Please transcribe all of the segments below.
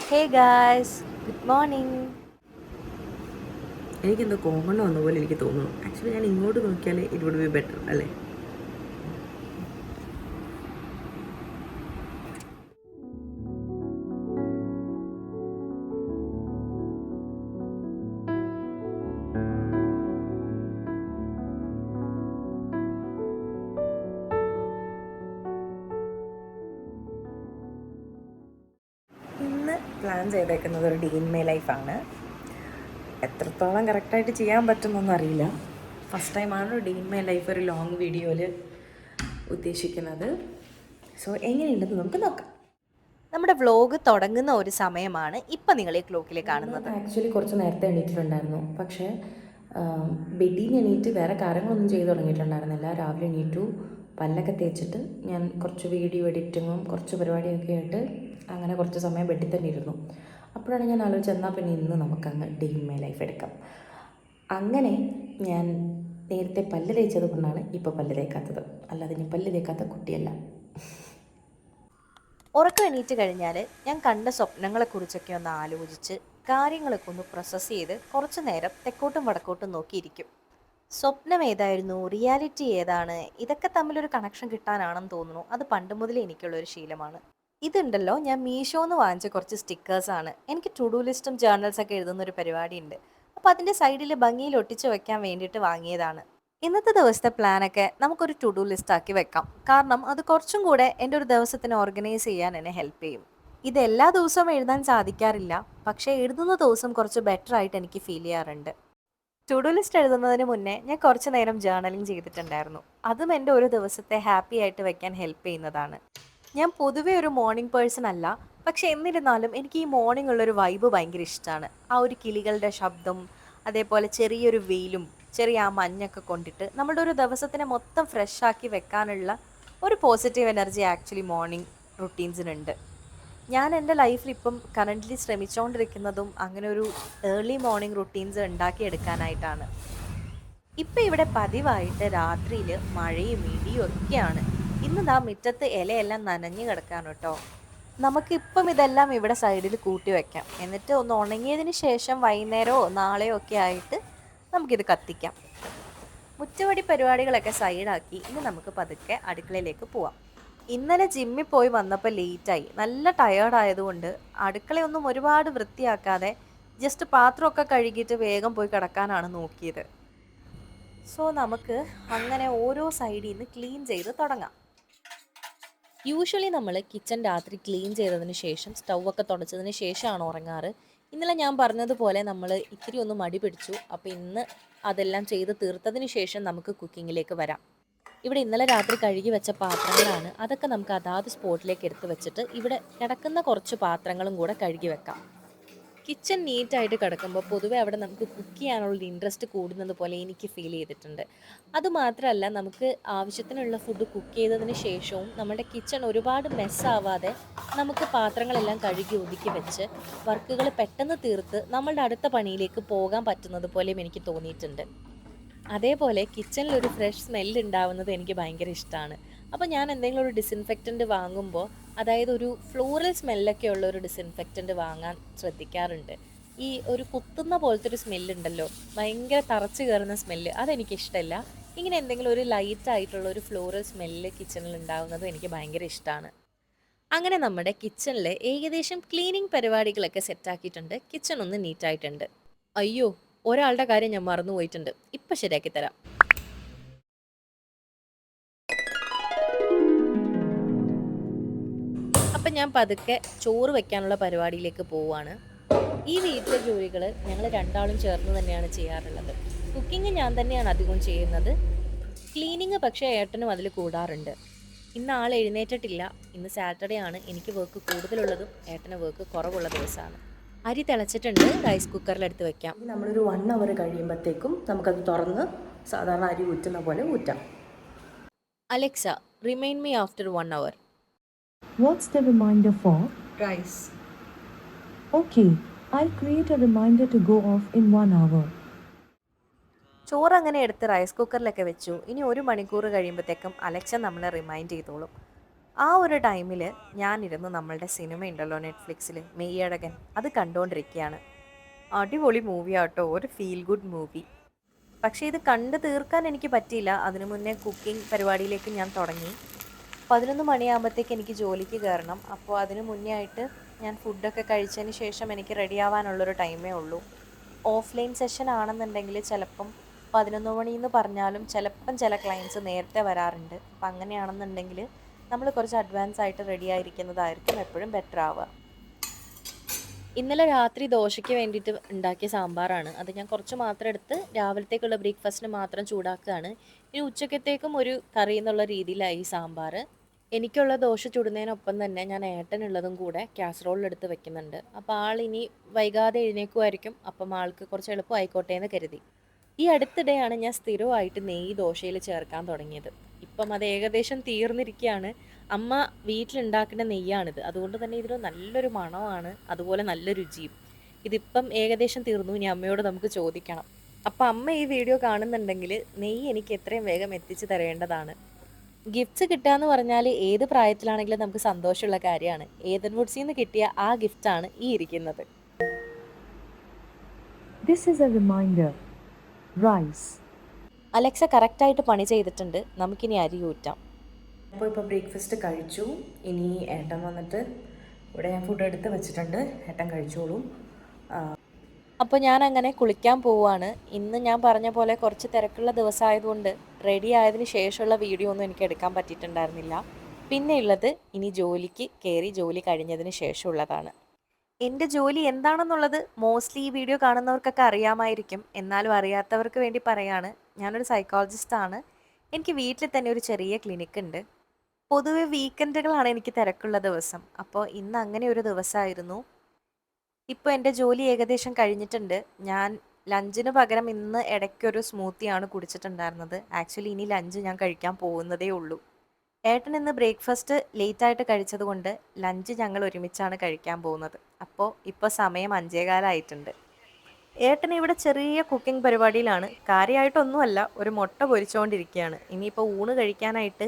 Hey guys, good morning. എനിക്കെന്തോ common വന്ന പോലെ എനിക്ക് തോന്നുന്നു. ആക്ച്വലി ഞാൻ ഇങ്ങോട്ട് നോക്കിയാൽ ഇറ്റ് വുഡ് ബി ബെറ്റർ അല്ലേ? ഇന്ന് പ്ലാൻ ചെയ്തേക്കുന്നത് ഒരു ഡേ ഇൻ മൈ ലൈഫാണ്. എത്രത്തോളം കറക്റ്റായിട്ട് ചെയ്യാൻ പറ്റുമെന്നൊന്നും അറിയില്ല. ഫസ്റ്റ് ടൈമാണ് ഡേ ഇൻ മൈ ലൈഫ് ഒരു ലോങ് വീഡിയോയിൽ ഉദ്ദേശിക്കുന്നത്. സോ എങ്ങനെയുണ്ടെന്ന് നമുക്ക് നോക്കാം. നമ്മുടെ വ്ലോഗ് തുടങ്ങുന്ന ഒരു സമയമാണ് ഇപ്പം നിങ്ങൾ ഈ ക്ലോക്കിൽ കാണുന്നത്. ആക്ച്വലി കുറച്ച് നേരത്തെ എണീറ്റിട്ടുണ്ടായിരുന്നു. പക്ഷേ ബെഡിൽ നിന്ന് എണീറ്റ് വേറെ കാര്യങ്ങളൊന്നും ചെയ്ത് തുടങ്ങിയിട്ടുണ്ടായിരുന്നില്ല. രാവിലെ എണീറ്റു, പല്ലൊക്കെ തേച്ചിട്ട് ഞാൻ കുറച്ച് വീഡിയോ എഡിറ്റിങ്ങും കുറച്ച് പരിപാടിയൊക്കെ ആയിട്ട് അങ്ങനെ കുറച്ച് സമയം ബെഡിൽ തന്നെ ഇരുന്നു. അപ്പോഴാണ് ഞാൻ ആലോചിച്ചത് എന്നാൽ പിന്നെ ഇന്ന് നമുക്കങ്ങ് ഡേ ഇൻ മൈ ലൈഫ് എടുക്കാം. അങ്ങനെ ഞാൻ നേരത്തെ പല്ല് തേച്ചത് കൊണ്ടാണ് ഇപ്പോൾ പല്ല് തേക്കാത്തത്. അല്ലാതെ ഞാൻ പല്ല് തേക്കാത്ത കുട്ടിയല്ല. ഉറക്കം എണീറ്റ് കഴിഞ്ഞാൽ ഞാൻ കണ്ട സ്വപ്നങ്ങളെക്കുറിച്ചൊക്കെ ഒന്ന് ആലോചിച്ച് കാര്യങ്ങളൊക്കെ ഒന്ന് പ്രോസസ്സ് ചെയ്ത് കുറച്ച് നേരം തെക്കോട്ടും വടക്കോട്ടും നോക്കിയിരിക്കും. സ്വപ്നം ഏതായിരുന്നു, റിയാലിറ്റി ഏതാണ്, ഇതൊക്കെ തമ്മിലൊരു കണക്ഷൻ കിട്ടാനാണെന്ന് തോന്നുന്നു. അത് പണ്ട് മുതലേ എനിക്കുള്ളൊരു ശീലമാണ്. ഇതുണ്ടല്ലോ, ഞാൻ മീഷോന്ന് വാങ്ങിച്ച കുറച്ച് സ്റ്റിക്കേഴ്സാണ്. എനിക്ക് ടു ഡു ലിസ്റ്റും ജേർണൽസൊക്കെ എഴുതുന്നൊരു പരിപാടിയുണ്ട്. അപ്പോൾ അതിൻ്റെ സൈഡിൽ ഭംഗിയിൽ ഒട്ടിച്ച് വെക്കാൻ വേണ്ടിയിട്ട് വാങ്ങിയതാണ്. ഇന്നത്തെ ദിവസത്തെ പ്ലാനൊക്കെ നമുക്കൊരു ടു ഡു ലിസ്റ്റ് ആക്കി വെക്കാം. കാരണം അത് കുറച്ചും കൂടെ എൻ്റെ ഒരു ദിവസത്തിനെ ഓർഗനൈസ് ചെയ്യാൻ എന്നെ ഹെൽപ്പ് ചെയ്യും. ഇത് എല്ലാ ദിവസവും എഴുതാൻ സാധിക്കാറില്ല, പക്ഷേ എഴുതുന്ന ദിവസം കുറച്ച് ബെറ്റർ ആയിട്ട് എനിക്ക് ഫീൽ ചെയ്യാറുണ്ട്. ടു ഡു ലിസ്റ്റ് എഴുതുന്നതിന് മുന്നേ ഞാൻ കുറച്ച് നേരം ജേർണലിങ് ചെയ്തിട്ടുണ്ടായിരുന്നു. അതും എൻ്റെ ഒരു ദിവസത്തെ ഹാപ്പി ആയിട്ട് വെക്കാൻ ഹെൽപ്പ് ചെയ്യുന്നതാണ്. ഞാൻ പൊതുവേ ഒരു മോർണിംഗ് പേഴ്സൺ അല്ല, പക്ഷെ എന്നിരുന്നാലും എനിക്ക് ഈ മോർണിംഗ് ഉള്ളൊരു വൈബ് ഭയങ്കര ഇഷ്ടമാണ്. ആ ഒരു കിളികളുടെ ശബ്ദം, അതേപോലെ ചെറിയൊരു വെയിലും ചെറിയ ആ മഞ്ഞൊക്കെ കൊണ്ടിട്ട് നമ്മുടെ ഒരു ദിവസത്തിനെ മൊത്തം ഫ്രഷ് ആക്കി വെക്കാനുള്ള ഒരു പോസിറ്റീവ് എനർജി ആക്ച്വലി മോർണിംഗ് റുട്ടീൻസിനുണ്ട്. ഞാൻ എൻ്റെ ലൈഫിൽ ഇപ്പം കറൻ്റ്ലി ശ്രമിച്ചുകൊണ്ടിരിക്കുന്നതും അങ്ങനെ ഒരു ഏർലി മോർണിംഗ് റുട്ടീൻസ് ഉണ്ടാക്കിയെടുക്കാനായിട്ടാണ്. ഇപ്പം ഇവിടെ പതിവായിട്ട് രാത്രിയിൽ മഴയും ഇടിയും ഒക്കെയാണ്. ഇന്ന് ദാ മുറ്റത്ത് ഇലയെല്ലാം നനഞ്ഞു കിടക്കാണ് കേട്ടോ. നമുക്കിപ്പം ഇതെല്ലാം ഇവിടെ സൈഡിൽ കൂട്ടി വെക്കാം, എന്നിട്ട് ഒന്ന് ഉണങ്ങിയതിന് ശേഷം വൈകുന്നേരമോ നാളെയോ ഒക്കെ ആയിട്ട് നമുക്കിത് കത്തിക്കാം. മുറ്റവടി പരിപാടികളൊക്കെ സൈഡാക്കി ഇനി നമുക്ക് പതുക്കെ അടുക്കളയിലേക്ക് പോവാം. ഇന്നലെ ജിമ്മിൽ പോയി വന്നപ്പോൾ ലേറ്റായി. നല്ല ടയേർഡായതുകൊണ്ട് അടുക്കളയൊന്നും ഒരുപാട് വൃത്തിയാക്കാതെ ജസ്റ്റ് പാത്രമൊക്കെ കഴുകിയിട്ട് വേഗം പോയി കിടക്കാനാണ് നോക്കിയത്. സോ നമുക്ക് അങ്ങനെ ഓരോ സൈഡിൽ നിന്ന് ക്ലീൻ ചെയ്ത് തുടങ്ങാം. യൂഷ്വലി നമ്മൾ കിച്ചൺ രാത്രി ക്ലീൻ ചെയ്തതിന് ശേഷം സ്റ്റൗവൊക്കെ തുടച്ചതിന് ശേഷമാണ് ഉറങ്ങാറ്. ഇന്നലെ ഞാൻ പറഞ്ഞതുപോലെ നമ്മൾ ഇത്തിരി ഒന്ന് മടി പിടിച്ചു. അപ്പോൾ ഇന്ന് അതെല്ലാം ചെയ്ത് തീർത്തതിന് ശേഷം നമുക്ക് കുക്കിങ്ങിലേക്ക് വരാം. ഇവിടെ ഇന്നലെ രാത്രി കഴുകി വെച്ച പാത്രങ്ങളാണ്. അതൊക്കെ നമുക്ക് അതാത് സ്പോട്ടിലേക്ക് എടുത്ത് വെച്ചിട്ട് ഇവിടെ കിടക്കുന്ന കുറച്ച് പാത്രങ്ങളും കൂടെ കഴുകി വെക്കാം. കിച്ചൺ നീറ്റായിട്ട് കിടക്കുമ്പോൾ പൊതുവെ അവിടെ നമുക്ക് കുക്ക് ചെയ്യാനുള്ള ഇൻട്രസ്റ്റ് കൂടുന്നത് പോലെ എനിക്ക് ഫീൽ ചെയ്തിട്ടുണ്ട്. അതുമാത്രമല്ല, നമുക്ക് ആവശ്യത്തിനുള്ള ഫുഡ് കുക്ക് ചെയ്തതിന് ശേഷവും നമ്മുടെ കിച്ചൺ ഒരുപാട് മെസ്സാവാതെ നമുക്ക് പാത്രങ്ങളെല്ലാം കഴുകി ഒതുക്കി വെച്ച് വർക്കുകൾ പെട്ടെന്ന് തീർത്ത് നമ്മളുടെ അടുത്ത പണിയിലേക്ക് പോകാൻ പറ്റുന്നത് പോലെയും എനിക്ക് തോന്നിയിട്ടുണ്ട്. അതേപോലെ കിച്ചണിലൊരു ഫ്രഷ് സ്മെല്ല് ഉണ്ടാവുന്നത് എനിക്ക് ഭയങ്കര ഇഷ്ടമാണ്. അപ്പോൾ ഞാൻ എന്തെങ്കിലും ഒരു ഡിസിൻഫെക്റ്റൻറ്റ് വാങ്ങുമ്പോൾ, അതായത് ഒരു ഫ്ലോറൽ സ്മെല്ലൊക്കെ ഉള്ള ഒരു ഡിസിൻഫെക്റ്റൻറ്റ് വാങ്ങാൻ ശ്രദ്ധിക്കാറുണ്ട്. ഈ ഒരു കുത്തുന്ന പോലത്തെ ഒരു സ്മെല്ലുണ്ടല്ലോ, ഭയങ്കര തറച്ച് കയറുന്ന സ്മെല്ല്, അതെനിക്കിഷ്ടമല്ല. ഇങ്ങനെ എന്തെങ്കിലും ഒരു ലൈറ്റ് ആയിട്ടുള്ള ഒരു ഫ്ലോറൽ സ്മെല്ല് കിച്ചണിൽ ഉണ്ടാവുന്നത് എനിക്ക് ഭയങ്കര ഇഷ്ടമാണ്. അങ്ങനെ നമ്മുടെ കിച്ചണിലെ ഏകദേശം ക്ലീനിങ് പരിപാടികളൊക്കെ സെറ്റാക്കിയിട്ടുണ്ട്. കിച്ചൺ ഒന്ന് നീറ്റായിട്ടുണ്ട്. അയ്യോ, ഒരാളുടെ കാര്യം ഞാൻ മറന്നു പോയിട്ടുണ്ട്. ഇപ്പം ശരിയാക്കി തരാം. അപ്പം ഞാൻ പതുക്കെ ചോറ് വെക്കാനുള്ള പരിപാടിയിലേക്ക് പോവുകയാണ്. ഈ വീട്ടിലെ ജോലികൾ ഞങ്ങൾ രണ്ടാളും ചേർന്ന് തന്നെയാണ് ചെയ്യാറുള്ളത്. കുക്കിംഗ് ഞാൻ തന്നെയാണ് അധികം ചെയ്യുന്നത്. ക്ലീനിങ് പക്ഷേ ഏട്ടനും അതിൽ കൂടാറുണ്ട്. ഇന്ന് ആൾ എഴുന്നേറ്റിട്ടില്ല. ഇന്ന് സാറ്റർഡേ ആണ്. എനിക്ക് വർക്ക് കൂടുതലുള്ളതും ഏട്ടന് വർക്ക് കുറവുള്ള ദിവസമാണ്. അരി തിളച്ചിട്ടുണ്ട്. റൈസ് കുക്കറിലെടുത്ത് വെക്കാം. നമ്മളൊരു 1 അവർ കഴിയുമ്പോഴത്തേക്കും നമുക്കത് തുറന്ന് സാധാരണ അരി ഊറ്റുന്ന പോലെ ഊറ്റാം. Alexa, remind me after 1 hour. What's the reminder for? Rice. Okay, I'll create a reminder to go off in 1 hour. ചോറ് അങ്ങനെ എടുത്ത് റൈസ് കുക്കറിലൊക്കെ വെച്ചു. ഇനി 1 മണിക്കൂർ കഴിയുമ്പോഴത്തേക്കും അലക്സ നമ്മളെ റിമൈൻഡ് ചെയ്തോളും. ആ ഒരു ടൈമിൽ ഞാനിരുന്ന് നമ്മളുടെ സിനിമ ഉണ്ടല്ലോ നെറ്റ്ഫ്ലിക്സിൽ മെയ്യഴകൻ, അത് കണ്ടുകൊണ്ടിരിക്കുകയാണ്. അടിപൊളി മൂവിയാട്ടോ, ഒരു ഫീൽ ഗുഡ് മൂവി. പക്ഷേ ഇത് കണ്ട് തീർക്കാൻ എനിക്ക് പറ്റിയില്ല. അതിനു മുന്നേ കുക്കിംഗ് പരിപാടിയിലേക്ക് ഞാൻ തുടങ്ങി. 11 മണിയാകുമ്പോഴത്തേക്ക് എനിക്ക് ജോലിക്ക് കയറണം. അപ്പോൾ അതിന് മുന്നേ ആയിട്ട് ഞാൻ ഫുഡൊക്കെ കഴിച്ചതിന് ശേഷം എനിക്ക് റെഡി ആവാനുള്ളൊരു ടൈമേ ഉള്ളൂ. ഓഫ്ലൈൻ സെഷൻ ആണെന്നുണ്ടെങ്കിൽ ചിലപ്പം 11 മണിയെന്ന് പറഞ്ഞാലും ചിലപ്പം ചില ക്ലയൻസ് നേരത്തെ വരാറുണ്ട്. അപ്പം അങ്ങനെയാണെന്നുണ്ടെങ്കിൽ നമ്മൾ കുറച്ച് അഡ്വാൻസ് ആയിട്ട് റെഡി ആയിരിക്കുന്നതായിരിക്കും എപ്പോഴും ബെറ്റർ ആവുക. ഇന്നലെ രാത്രി ദോശയ്ക്ക് വേണ്ടിയിട്ട് ഉണ്ടാക്കിയ സാമ്പാറാണ്. അത് ഞാൻ കുറച്ച് മാത്രം എടുത്ത് രാവിലത്തേക്കുള്ള ബ്രേക്ക്ഫാസ്റ്റിന് മാത്രം ചൂടാക്കുകയാണ്. ഇനി ഉച്ചക്കത്തേക്കും ഒരു കറി എന്നുള്ള രീതിയിലായി ഈ സാമ്പാർ. എനിക്കുള്ള ദോശ ചുടുന്നതിനൊപ്പം തന്നെ ഞാൻ ഏട്ടനുള്ളതും കൂടെ കാസറോളിലെടുത്ത് വെക്കുന്നുണ്ട്. അപ്പോൾ ആളിനി വൈകാതെ എഴുന്നേക്കുമായിരിക്കും. അപ്പം ആൾക്ക് കുറച്ച് എളുപ്പമായിക്കോട്ടെ എന്ന് കരുതി. ഈ അടുത്തിടെയാണ് ഞാൻ സ്ഥിരമായിട്ട് നെയ്യ് ദോശയിൽ ചേർക്കാൻ തുടങ്ങിയത്. ഇപ്പം അത് ഏകദേശം തീർന്നിരിക്കുകയാണ്. അമ്മ വീട്ടിലുണ്ടാക്കുന്ന നെയ്യാണിത്. അതുകൊണ്ട് തന്നെ ഇതിന് നല്ലൊരു മണമാണ്, അതുപോലെ നല്ല രുചിയും. ഇതിപ്പം ഏകദേശം തീർന്നു. ഇനി അമ്മയോട് നമുക്ക് ചോദിക്കണം. അപ്പം അമ്മ ഈ വീഡിയോ കാണുന്നുണ്ടെങ്കിൽ നെയ്യ് എനിക്ക് എത്രയും വേഗം എത്തിച്ചു തരേണ്ടതാണ്. ഗിഫ്റ്റ്സ് കിട്ടുക എന്ന് പറഞ്ഞാൽ ഏത് പ്രായത്തിലാണെങ്കിലും നമുക്ക് സന്തോഷമുള്ള കാര്യമാണ്. ഏതൻ വുഡ്സിൽ നിന്ന് കിട്ടിയ ആ ഗിഫ്റ്റാണ് ഈ ഇരിക്കുന്നത്. This is a reminder. Rice. Alexa കറക്റ്റായിട്ട് പണി ചെയ്തിട്ടുണ്ട്. നമുക്കിനി അരി ഊറ്റാം. ഇപ്പോൾ ബ്രേക്ക്ഫാസ്റ്റ് കഴിച്ചു. ഇനി ഏട്ടൻ വന്നിട്ട് ഇവിടെ ഞാൻ ഫുഡ് എടുത്ത് വെച്ചിട്ടുണ്ട്, ഏട്ടൻ കഴിച്ചോളും. അപ്പോൾ ഞാൻ അങ്ങനെ കുളിക്കാൻ പോവുകയാണ്. ഇന്ന് ഞാൻ പറഞ്ഞ പോലെ കുറച്ച് തിരക്കുള്ള ദിവസമായതുകൊണ്ട് റെഡി ആയതിന് ശേഷമുള്ള വീഡിയോ ഒന്നും എനിക്ക് എടുക്കാൻ പറ്റിയിട്ടുണ്ടായിരുന്നില്ല. പിന്നെ ഉള്ളത് ഇനി ജോലിക്ക് കയറി ജോലി കഴിഞ്ഞതിന് ശേഷമുള്ളതാണ്. എൻ്റെ ജോലി എന്താണെന്നുള്ളത് മോസ്റ്റ്ലി ഈ വീഡിയോ കാണുന്നവർക്കൊക്കെ അറിയാമായിരിക്കും. എന്നാലും അറിയാത്തവർക്ക് വേണ്ടി പറയാണ്. ഞാനൊരു സൈക്കോളജിസ്റ്റാണ്. എനിക്ക് വീട്ടിൽ തന്നെ ഒരു ചെറിയ ക്ലിനിക്ക് ഉണ്ട്. പൊതുവെ വീക്കെൻഡുകളാണ് എനിക്ക് തിരക്കുള്ള ദിവസം. അപ്പോൾ ഇന്ന് അങ്ങനെ ഒരു ദിവസമായിരുന്നു. ഇപ്പോൾ എൻ്റെ ജോലി ഏകദേശം കഴിഞ്ഞിട്ടുണ്ട്. ഞാൻ ലഞ്ചിന് പകരം ഇന്ന് ഇടയ്ക്കൊരു സ്മൂത്തിയാണ് കുടിച്ചിട്ടുണ്ടായിരുന്നത്. ആക്ച്വലി ഇനി ലഞ്ച് ഞാൻ കഴിക്കാൻ പോകുന്നതേ ഉള്ളൂ. ഏട്ടൻ ഇന്ന് ബ്രേക്ക്ഫാസ്റ്റ് ലേറ്റായിട്ട് കഴിച്ചത് കൊണ്ട് ലഞ്ച് ഞങ്ങൾ ഒരുമിച്ചാണ് കഴിക്കാൻ പോകുന്നത്. അപ്പോൾ ഇപ്പോൾ സമയം 5:15 ആയിട്ടുണ്ട്. ഏട്ടൻ ഇവിടെ ചെറിയ കുക്കിംഗ് പരിപാടിയിലാണ്. കാര്യമായിട്ടൊന്നുമല്ല, ഒരു മുട്ട പൊരിച്ചുകൊണ്ടിരിക്കുകയാണ്. ഇനിയിപ്പോൾ ഊണ് കഴിക്കാനായിട്ട്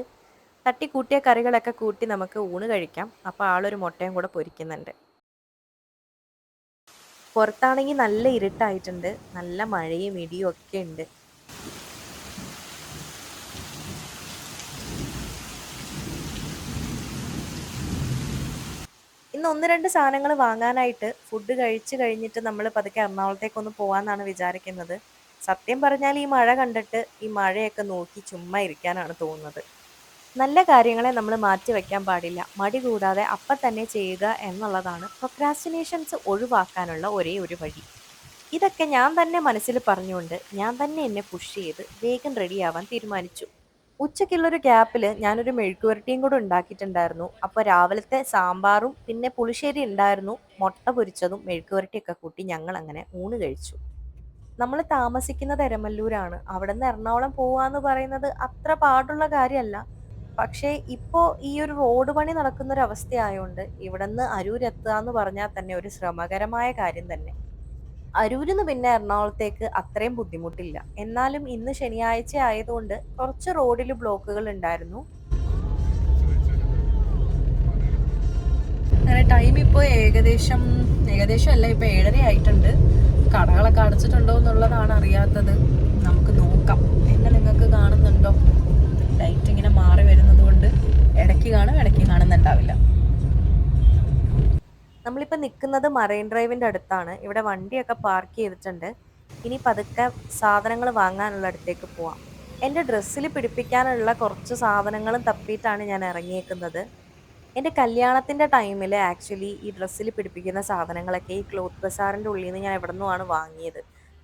തട്ടിക്കൂട്ടിയ കറികളൊക്കെ കൂട്ടി നമുക്ക് ഊണ് കഴിക്കാം. അപ്പോൾ ആളൊരു മുട്ടയും കൂടെ പൊരിക്കുന്നുണ്ട്. പുറത്താണെങ്കിൽ നല്ല ഇരുട്ടായിട്ടുണ്ട്. നല്ല മഴയും ഇടിയും ഒക്കെ ഉണ്ട്. ഇന്ന് 1-2 സാധനങ്ങൾ വാങ്ങാനായിട്ട് ഫുഡ് കഴിച്ച് കഴിഞ്ഞിട്ട് നമ്മൾ പതുക്കെ എറണാകുളത്തേക്കൊന്ന് പോകാമെന്നാണ് വിചാരിക്കുന്നത്. സത്യം പറഞ്ഞാൽ ഈ മഴ കണ്ടിട്ട് ഈ മഴയൊക്കെ നോക്കി ചുമ്മാ ഇരിക്കാനാണ് തോന്നുന്നത്. നല്ല കാര്യങ്ങളെ നമ്മൾ മാറ്റി വയ്ക്കാൻ പാടില്ല. മടി കൂടാതെ അപ്പം തന്നെ ചെയ്യുക എന്നുള്ളതാണ് പ്രൊക്രാസ്റ്റിനേഷൻസ് ഒഴിവാക്കാനുള്ള ഒരേ ഒരു വഴി. ഇതൊക്കെ ഞാൻ തന്നെ മനസ്സിൽ പറഞ്ഞുകൊണ്ട് ഞാൻ തന്നെ എന്നെ പുഷ് ചെയ്ത് വേഗം റെഡിയാവാൻ തീരുമാനിച്ചു. ഉച്ചയ്ക്കുള്ളൊരു ഗ്യാപ്പിൽ ഞാനൊരു മെഴുക്കുവരട്ടിയും കൂടെ ഉണ്ടാക്കിയിട്ടുണ്ടായിരുന്നു. അപ്പോൾ രാവിലത്തെ സാമ്പാറും പിന്നെ പുളിശ്ശേരി ഉണ്ടായിരുന്നു. മുട്ട പൊരിച്ചതും മെഴുക്കുവരട്ടിയൊക്കെ കൂട്ടി ഞങ്ങൾ അങ്ങനെ ഊണ് കഴിച്ചു. നമ്മൾ താമസിക്കുന്നത് എരമല്ലൂരാണ്. അവിടെ നിന്ന് എറണാകുളം പോവാന്ന് പറയുന്നത് അത്ര പാടുള്ള കാര്യമല്ല. പക്ഷേ ഇപ്പോൾ ഈ ഒരു റോഡ് പണി നടക്കുന്ന ഒരു അവസ്ഥയായതുകൊണ്ട് ഇവിടെ നിന്ന് അരൂർ എത്തുക എന്ന് പറഞ്ഞാൽ തന്നെ ഒരു ശ്രമകരമായ കാര്യം തന്നെ. അരൂരിൽ നിന്ന് പിന്നെ എറണാകുളത്തേക്ക് അത്രയും ബുദ്ധിമുട്ടില്ല. എന്നാലും ഇന്ന് ശനിയാഴ്ച ആയതുകൊണ്ട് കുറച്ച് റോഡിൽ ബ്ലോക്കുകൾ ഉണ്ടായിരുന്നു. അങ്ങനെ ടൈം ഇപ്പോൾ ഏകദേശം അല്ല, ഇപ്പോൾ 7:30 ആയിട്ടുണ്ട്. കടകളൊക്കെ അടച്ചിട്ടുണ്ടോ എന്നുള്ളതാണ് അറിയാത്തത്. നമുക്ക് നോക്കാം. എന്നെ നിങ്ങൾക്ക് കാണുന്നുണ്ടോ? ലൈറ്റ് ഇങ്ങനെ മാറി വരുന്നത് കൊണ്ട് ഇടയ്ക്ക് കാണും, ഇടയ്ക്ക് കാണുന്നുണ്ടാവില്ല. നമ്മളിപ്പോൾ നിൽക്കുന്നത് മറൈൻ ഡ്രൈവിൻ്റെ അടുത്താണ്. ഇവിടെ വണ്ടിയൊക്കെ പാർക്ക് ചെയ്തിട്ടുണ്ട്. ഇനി പതുക്കെ സാധനങ്ങൾ വാങ്ങാനുള്ള അടുത്തേക്ക് പോവാം. എൻ്റെ ഡ്രസ്സിൽ പിടിപ്പിക്കാനുള്ള കുറച്ച് സാധനങ്ങളും തപ്പിയിട്ടാണ് ഞാൻ ഇറങ്ങിയേക്കുന്നത്. എൻ്റെ കല്യാണത്തിൻ്റെ ടൈമിൽ ആക്ച്വലി ഈ ഡ്രസ്സിൽ പിടിപ്പിക്കുന്ന സാധനങ്ങളൊക്കെ ഈ ക്ലോത്ത് ബസാറിൻ്റെ ഉള്ളിൽ നിന്ന് ഞാൻ എവിടെ നിന്നുമാണ് വാങ്ങിയത്.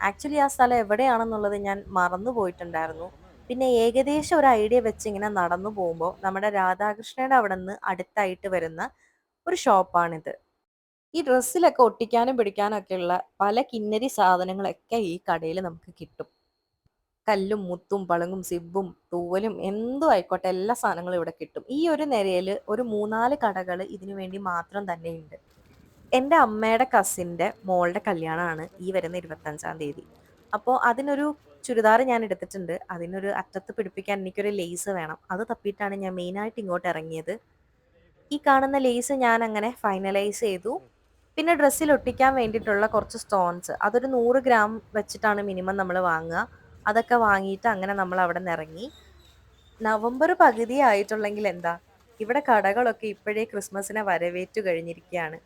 ആക്ച്വലി ആ സ്ഥലം എവിടെയാണെന്നുള്ളത് ഞാൻ മറന്നു പോയിട്ടുണ്ടായിരുന്നു. പിന്നെ ഏകദേശം ഒരു ഐഡിയ വെച്ച് ഇങ്ങനെ നടന്നു പോകുമ്പോൾ നമ്മുടെ രാധാകൃഷ്ണയുടെ അവിടെ നിന്ന് അടുത്തായിട്ട് വരുന്ന ഒരു ഷോപ്പാണിത്. ഈ ഡ്രസ്സിലൊക്കെ ഒട്ടിക്കാനും പിടിക്കാനും ഒക്കെയുള്ള പല കിന്നരി സാധനങ്ങളൊക്കെ ഈ കടയിൽ നമുക്ക് കിട്ടും. കല്ലും മുത്തും പളങ്ങും സിബും തൂവലും എന്തും ആയിക്കോട്ടെ എല്ലാ സാധനങ്ങളും ഇവിടെ കിട്ടും. ഈ ഒരു നിരയിൽ ഒരു 3-4 കടകൾ ഇതിനു വേണ്ടി മാത്രം തന്നെ ഉണ്ട്. എൻ്റെ അമ്മയുടെ കസിൻ്റെ മോളുടെ കല്യാണമാണ് ഈ വരുന്ന 25-ാം തീയതി. അപ്പോൾ അതിനൊരു ചുരിദാർ ഞാൻ എടുത്തിട്ടുണ്ട്. അതിനൊരു അറ്റത്ത് പിടിപ്പിക്കാൻ എനിക്കൊരു ലേസ് വേണം. അത് തപ്പിയിട്ടാണ് ഞാൻ മെയിനായിട്ട് ഇങ്ങോട്ട് ഇറങ്ങിയത്. ഈ കാണുന്ന ലേസ് ഞാൻ അങ്ങനെ ഫൈനലൈസ് ചെയ്തു. പിന്നെ ഡ്രസ്സിൽ ഒട്ടിക്കാൻ വേണ്ടിയിട്ടുള്ള കുറച്ച് സ്റ്റോൺസ്, അതൊരു 100 ഗ്രാം വെച്ചിട്ടാണ് മിനിമം നമ്മൾ വാങ്ങുക. അതൊക്കെ വാങ്ങിയിട്ട് അങ്ങനെ നമ്മൾ അവിടെ നിന്ന് ഇറങ്ങി. നവംബർ പകുതി ആയിട്ടുള്ളെങ്കിൽ എന്താ, ഇവിടെ കടകളൊക്കെ ഇപ്പോഴേ ക്രിസ്മസിനെ വരവേറ്റു കഴിഞ്ഞിരിക്കുകയാണ്.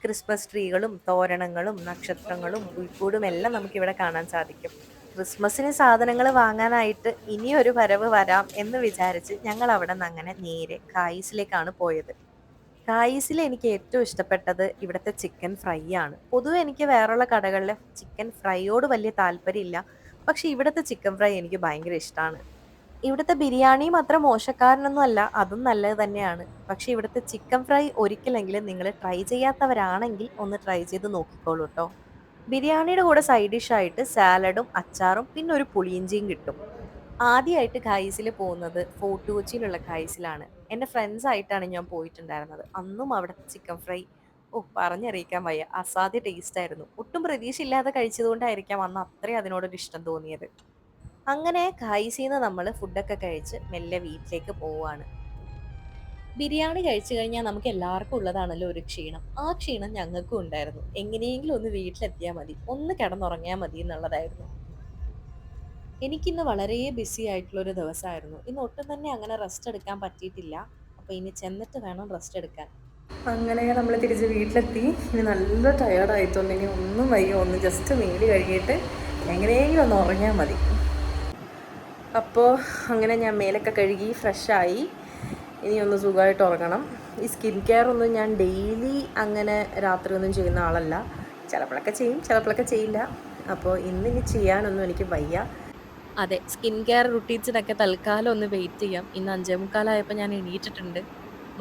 ക്രിസ്മസ് ട്രീകളും തോരണങ്ങളും നക്ഷത്രങ്ങളും പുൽക്കൂടും എല്ലാം നമുക്കിവിടെ കാണാൻ സാധിക്കും. ക്രിസ്മസിന് സാധനങ്ങൾ വാങ്ങാനായിട്ട് ഇനിയൊരു വരവ് വരാം എന്ന് വിചാരിച്ച് ഞങ്ങൾ അവിടെ നിന്ന് അങ്ങനെ നേരെ കായിസിലേക്കാണ് പോയത്. കായിസിൽ എനിക്ക് ഏറ്റവും ഇഷ്ടപ്പെട്ടത് ഇവിടുത്തെ ചിക്കൻ ഫ്രൈ ആണ്. പൊതുവെ എനിക്ക് വേറെയുള്ള കടകളിലെ ചിക്കൻ ഫ്രൈയോട് വലിയ താല്പര്യമില്ല, പക്ഷെ ഇവിടുത്തെ ചിക്കൻ ഫ്രൈ എനിക്ക് ഭയങ്കര ഇഷ്ടമാണ്. ഇവിടുത്തെ ബിരിയാണിയും അത്ര മോശക്കാരനൊന്നും അല്ല, അതും നല്ലത് തന്നെയാണ്. പക്ഷെ ഇവിടുത്തെ ചിക്കൻ ഫ്രൈ ഒരിക്കലെങ്കിലും നിങ്ങൾ ട്രൈ ചെയ്യാത്തവരാണെങ്കിൽ ഒന്ന് ട്രൈ ചെയ്ത് നോക്കിക്കോളൂ കേട്ടോ. ബിരിയാണിയുടെ കൂടെ സൈഡ് ഡിഷായിട്ട് സാലഡും അച്ചാറും പിന്നെ ഒരു പുളിയിഞ്ചിയും കിട്ടും. ആദ്യമായിട്ട് ഖായിസിൽ പോകുന്നത് ഫോർട്ട് കൊച്ചിയിലുള്ള ഖായിസിലാണ്. എൻ്റെ ഫ്രണ്ട്സ് ആയിട്ടാണ് ഞാൻ പോയിട്ടുണ്ടായിരുന്നത്. അന്നും അവിടുത്തെ ചിക്കൻ ഫ്രൈ പറഞ്ഞറിയിക്കാൻ വയ്യ, അസാധ്യ ടേസ്റ്റ് ആയിരുന്നു. ഒട്ടും പ്രതീക്ഷയില്ലാതെ കഴിച്ചതുകൊണ്ടായിരിക്കാം അന്ന് അത്രയും അതിനോടൊരു ഇഷ്ടം തോന്നിയത്. അങ്ങനെ ഖായിസിന്ന് നമ്മൾ ഫുഡൊക്കെ കഴിച്ച് മെല്ലെ വീട്ടിലേക്ക് പോവാണ്. ബിരിയാണി കഴിച്ചു കഴിഞ്ഞാൽ നമുക്ക് എല്ലാവർക്കും ഉള്ളതാണല്ലോ ഒരു ക്ഷീണം. ആ ക്ഷീണം ഞങ്ങൾക്കും ഉണ്ടായിരുന്നു. എങ്ങനെയെങ്കിലും ഒന്ന് വീട്ടിലെത്തിയാൽ മതി, ഒന്ന് കിടന്നുറങ്ങിയാൽ മതി എന്നുള്ളതായിരുന്നു. എനിക്കിന്ന് വളരെ ബിസി ആയിട്ടുള്ള ഒരു ദിവസമായിരുന്നു. ഇന്ന് ഒട്ടും തന്നെ അങ്ങനെ റെസ്റ്റ് എടുക്കാൻ പറ്റിയിട്ടില്ല. അപ്പോൾ ഇനി ചെന്നിട്ട് വേണം റെസ്റ്റ് എടുക്കാൻ. അങ്ങനെ നമ്മൾ തിരിച്ച് വീട്ടിലെത്തി. ഇനി നല്ല ടയേർഡായിട്ടുണ്ട്. ഇനി ഒന്നും വയ്യ, ഒന്ന് ജസ്റ്റ് മേല് കഴുകിയിട്ട് എങ്ങനെയെങ്കിലും ഒന്ന് ഉറങ്ങിയാൽ മതി. അപ്പോൾ അങ്ങനെ ഞാൻ മേലൊക്കെ കഴുകി ഫ്രഷായി. ഇനി ഒന്ന് സുഖമായിട്ട് ഉറങ്ങണം. ഈ സ്കിൻ കെയർ ഒന്നും ഞാൻ ഡെയിലി അങ്ങനെ രാത്രി ഒന്നും ചെയ്യുന്ന ആളല്ല. ചിലപ്പോഴൊക്കെ ചെയ്യും, ചിലപ്പോഴൊക്കെ ചെയ്യില്ല. അപ്പോൾ ഇന്നിനി ചെയ്യാനൊന്നും എനിക്ക് വയ്യ. അതെ, സ്കിൻ കെയർ റുട്ടീൻസിനൊക്കെ തൽക്കാലം ഒന്ന് വെയിറ്റ് ചെയ്യാം. ഇന്ന് 5:45 ഞാൻ എണീറ്റിട്ടുണ്ട്.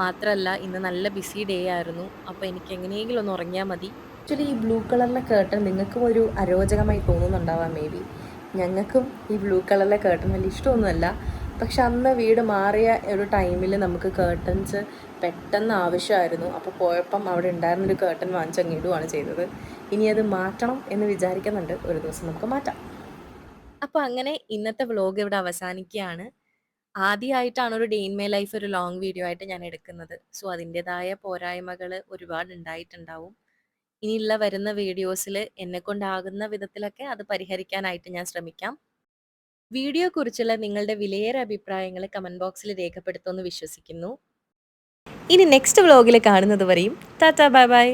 മാത്രമല്ല ഇന്ന് നല്ല ബിസി ഡേ ആയിരുന്നു. അപ്പോൾ എനിക്ക് എങ്ങനെയെങ്കിലും ഒന്ന് ഉറങ്ങിയാൽ മതി. ആക്ച്വലി ഈ ബ്ലൂ കളറിലെ കേർട്ടൺ നിങ്ങൾക്കും ഒരു അരോചകമായി തോന്നുന്നുണ്ടാവാം മേ ബി. ഞങ്ങൾക്കും ഈ ബ്ലൂ കളറിലെ കേർട്ടൺ വലിയ ഇഷ്ടമൊന്നുമല്ല. പക്ഷെ അന്ന് വീട് മാറിയ ഒരു ടൈമിൽ നമുക്ക് കേർട്ടൻസ് പെട്ടെന്ന് ആവശ്യമായിരുന്നു. അപ്പോൾ പോയപ്പം അവിടെ ഉണ്ടായിരുന്നൊരു കേർട്ടൺ വാങ്ങിച്ചങ്ങ് ഇടുകയാണ് ചെയ്തത്. ഇനി അത് മാറ്റണം എന്ന് വിചാരിക്കുന്നുണ്ട്. ഒരു ദിവസം നമുക്ക് മാറ്റാം. അപ്പോൾ അങ്ങനെ ഇന്നത്തെ വ്ലോഗ് ഇവിടെ അവസാനിക്കുകയാണ്. ആദ്യമായിട്ടാണ് ഒരു ഡേ ഇൻ മൈ ലൈഫ് ഒരു ലോങ് വീഡിയോ ആയിട്ട് ഞാൻ എടുക്കുന്നത്. സോ അതിൻ്റെതായ പോരായ്മകൾ ഒരുപാട് ഉണ്ടായിട്ടുണ്ടാവും. ഇനിയുള്ള വരുന്ന വീഡിയോസിൽ എന്നെ കൊണ്ടാകുന്ന വിധത്തിലൊക്കെ അത് പരിഹരിക്കാനായിട്ട് ഞാൻ ശ്രമിക്കാം. വീഡിയോ കുറിച്ചുള്ള നിങ്ങളുടെ വിലയേറെ അഭിപ്രായങ്ങൾ കമന്റ് ബോക്സിൽ രേഖപ്പെടുത്തുമെന്ന് വിശ്വസിക്കുന്നു. ഇനി നെക്സ്റ്റ് വ്ലോഗിൽ കാണുന്നത് വരെയും ടാറ്റാ ബൈ ബൈ.